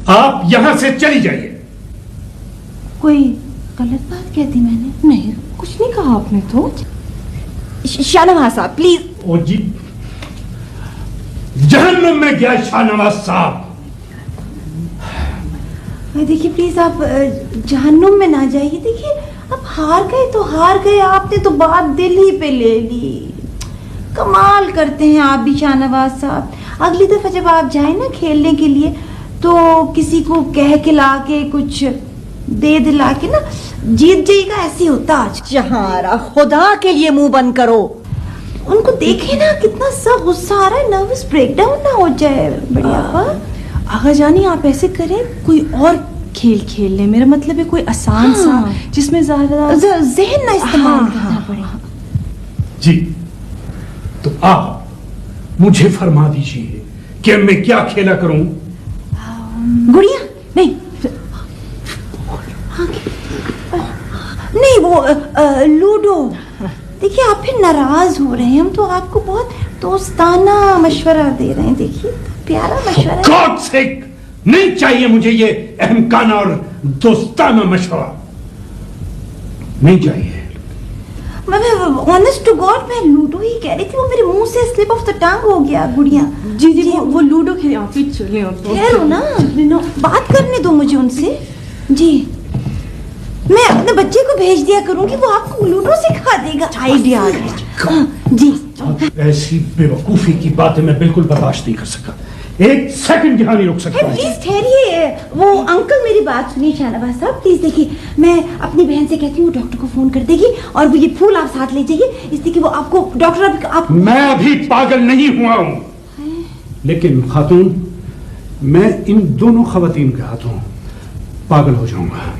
आप यहां से चली जाइए। कोई गलत बात कह दी मैंने? नहीं, कुछ नहीं कहा आपने तो। शाहनवाज साहब प्लीज। ओ जी, जहन्नुम में गया शाहनवाज साहब। देखिए प्लीज आप जहन्नुम में ना जाइए। देखिए अब हार गए तो हार गए, आपने तो बात दिल ही पे ले ली। कमाल करते हैं आप भी शाहनवाज साहब। अगली दफा जब आप जाए ना खेलने के लिए तो किसी को कह के ला के कुछ दे दिला के ना जीत जाएगा। ऐसे होता आज। जहारा खुदा के लिए मुंह बंद करो। उनको देखे ना कितना सा गुस्सा आ रहा है, नर्वस ब्रेकडाउन ना हो जाए। बढ़िया आगा जानी आप ऐसे करें, कोई और खेल खेल ले। मेरा मतलब है कोई आसान सा जिसमें ज्यादा जहन ना इस्तेमाल करना पड़े। जी तो आप मुझे फरमा दीजिए कि मैं क्या खेला करूं। गुड़िया नहीं, नहीं वो लूडो। देखिए आप फिर नाराज हो रहे हैं, हम तो आपको बहुत दोस्ताना मशवरा दे रहे हैं। देखिए प्यारा मशवरा। गॉड सेक, नहीं चाहिए मुझे ये अहमकाना और दोस्ताना मशवरा, नहीं चाहिए। ऑनेस्ट टू गॉड मैं लूडो ही कह रही थी, वो मेरे मुंह से स्लिप ऑफ द टंग हो गया। गुड़िया जी जी वो लूडो खेले। आप ही चले ठहरो ना, बात करने दो मुझे उनसे। जी मैं अपने बच्चे को भेज दिया करूंगी, वो आपको लूडो सिखा देगा। आइडिया जी। ऐसी बेवकूफी की बातें मैं बिल्कुल बर्दाश्त नहीं कर सका। एक सेकंड यहाँ नहीं रुक सकता। प्लीज ठहरिए। वो अंकल मेरी बात सुनिए शाहनवाज साहब प्लीज। देखिए मैं अपनी बहन से कहती हूँ डॉक्टर को फोन कर देगी और वो ये फूल आप साथ ले जाइए, इसलिए कि वो आपको डॉक्टर आप। मैं अभी पागल नहीं हुआ हूँ, लेकिन खातून मैं इन दोनों खवातीन के हाथों पागल हो जाऊंगा।